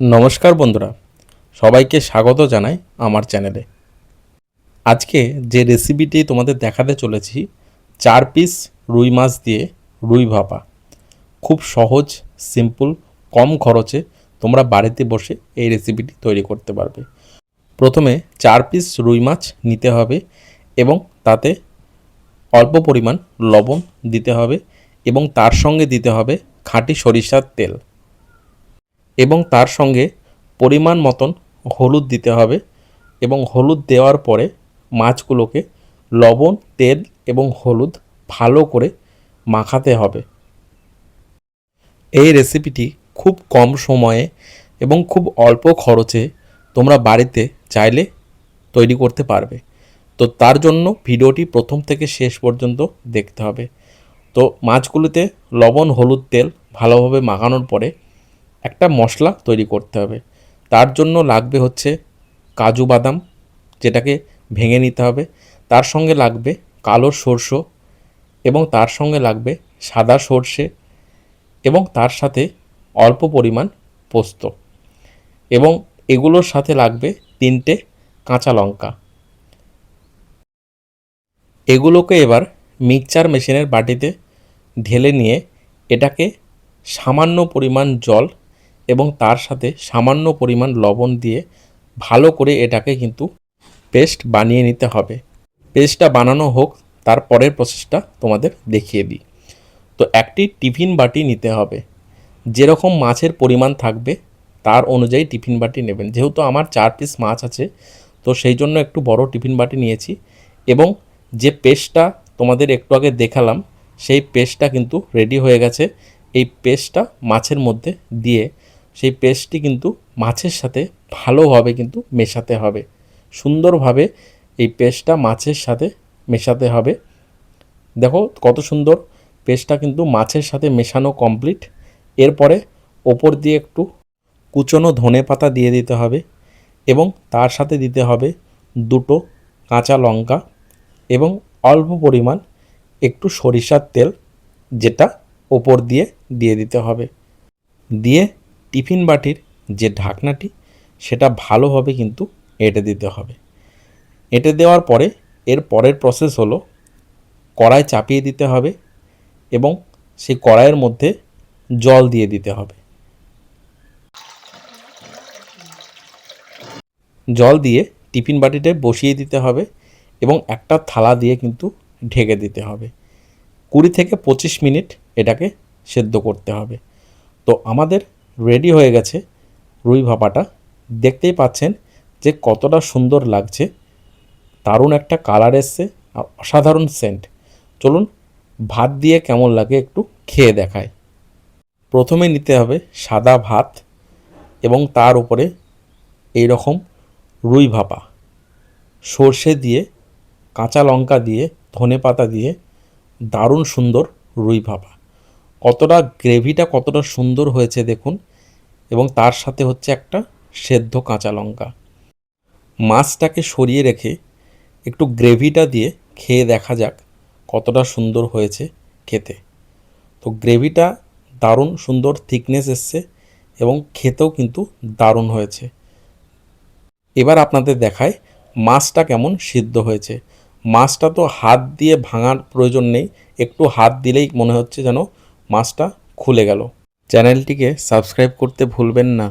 নমস্কার বন্ধুরা, সবাইকে স্বাগত জানাই আমার চ্যানেলে। আজকে যে রেসিপিটি তোমাদের দেখাতে চলেছি, 4 পিস রুই মাছ দিয়ে রুই ভাপা। খুব সহজ, সিম্পল, কম খরচে তোমরা বাড়িতে বসে এই রেসিপিটি তৈরি করতে পারবে। প্রথমে 4 পিস রুই মাছ নিতে হবে এবং তাতে অল্প পরিমাণ লবণ দিতে হবে এবং তার সঙ্গে দিতে হবে খাঁটি সরিষার তেল এবং তার সঙ্গে পরিমাণ মতন হলুদ দিতে হবে এবং হলুদ দেওয়ার পরে মাছগুলোকে লবণ, তেল এবং হলুদ ভালো করে মাখাতে হবে। এই রেসিপিটি খুব কম সময়ে এবং খুব অল্প খরচে তোমরা বাড়িতে চাইলে তৈরি করতে পারবে। তো তার জন্য ভিডিওটি প্রথম থেকে শেষ পর্যন্ত দেখতে হবে। তো মাছগুলোতে লবণ, হলুদ, তেল ভালোভাবে মাখানোর পরে একটা মশলা তৈরি করতে হবে। তার জন্য লাগবে হচ্ছে কাজু বাদাম, যেটাকে ভেঙে নিতে হবে। তার সঙ্গে লাগবে কালো সরষে এবং তার সঙ্গে লাগবে সাদা সর্ষে এবং তার সাথে অল্প পরিমাণ পোস্ত এবং এগুলোর সাথে লাগবে 3টে কাঁচা লঙ্কা। এগুলোকে এবার মিক্সচার মেশিনের বাটিতে ঢেলে নিয়ে এটাকে সামান্য পরিমাণ জল এবং তার সাথে সামান্য পরিমাণ লবণ দিয়ে ভালো করে এটাকে কিন্তু পেস্ট বানিয়ে নিতে হবে। পেস্টটা বানানো হোক, তার পরের প্রসেসটা তোমাদের দেখিয়ে দিই। তো একটি টিফিন বাটি নিতে হবে। যেরকম মাছের পরিমাণ থাকবে তার অনুযায়ী টিফিন বাটি নেবেন। যেহেতু আমার 4 পিস মাছ আছে, তো সেই জন্য একটু বড় টিফিন বাটি নিয়েছি এবং যে পেস্টটা তোমাদের একটু আগে দেখালাম সেই পেস্টটা কিন্তু রেডি হয়ে গেছে। এই পেস্টটা মাছের মধ্যে দিয়ে সেই পেস্টটি কিন্তু মাছের সাথে ভালোভাবে কিন্তু মেশাতে হবে। সুন্দরভাবে এই পেস্টটা মাছের সাথে মেশাতে হবে। দেখো কত সুন্দর পেস্টটা কিন্তু মাছের সাথে মেশানো কমপ্লিট। এরপরে ওপর দিয়ে একটু কুচনো ধনে পাতা দিয়ে দিতে হবে এবং তার সাথে দিতে হবে 2টো কাঁচা লঙ্কা এবং অল্প পরিমাণ একটু সরিষার তেল, যেটা ওপর দিয়ে দিয়ে দিতে হবে। দিয়ে টিফিন বাটির যে ঢাকনাটি সেটা ভালোভাবে কিন্তু এঁটে দিতে হবে। এঁটে দেওয়ার পরে এর পরের প্রসেস হলো কড়াই চাপিয়ে দিতে হবে এবং সেই কড়াইয়ের মধ্যে জল দিয়ে দিতে হবে। জল দিয়ে টিফিন বাটিতে বসিয়ে দিতে হবে এবং একটা থালা দিয়ে কিন্তু ঢেকে দিতে হবে। 20 থেকে 25 মিনিট এটাকে সেদ্ধ করতে হবে। তো আমাদের রেডি হয়ে গেছে রুই ভাপাটা। দেখতেই পাচ্ছেন যে কতটা সুন্দর লাগছে, দারুণ একটা কালার এসছে আর অসাধারণ সেন্ট। চলুন ভাত দিয়ে কেমন লাগে একটু খেয়ে দেখায়। প্রথমে নিতে হবে সাদা ভাত এবং তার উপরে এই রকম রুই ভাপা, সর্ষে দিয়ে, কাঁচা লঙ্কা দিয়ে, ধনে পাতা দিয়ে দারুণ সুন্দর রুই ভাপা। কতটা গ্রেভিটা কতটা সুন্দর হয়েছে দেখুন এবং তার সাথে হচ্ছে একটা সেদ্ধ কাঁচা লঙ্কা। মাছটাকে সরিয়ে রেখে একটু গ্রেভিটা দিয়ে খেয়ে দেখা যাক কতটা সুন্দর হয়েছে খেতে। তো গ্রেভিটা দারুণ সুন্দর থিকনেস এসছে এবং খেতেও কিন্তু দারুণ হয়েছে। এবার আপনাদের দেখায় মাছটা কেমন সিদ্ধ হয়েছে। মাছটা তো হাত দিয়ে ভাঙার প্রয়োজন নেই, একটু হাত দিলেই মনে হচ্ছে যেন মাছটা খুলে গেল। চ্যানেলটিকে সাবস্ক্রাইব করতে ভুলবেন না।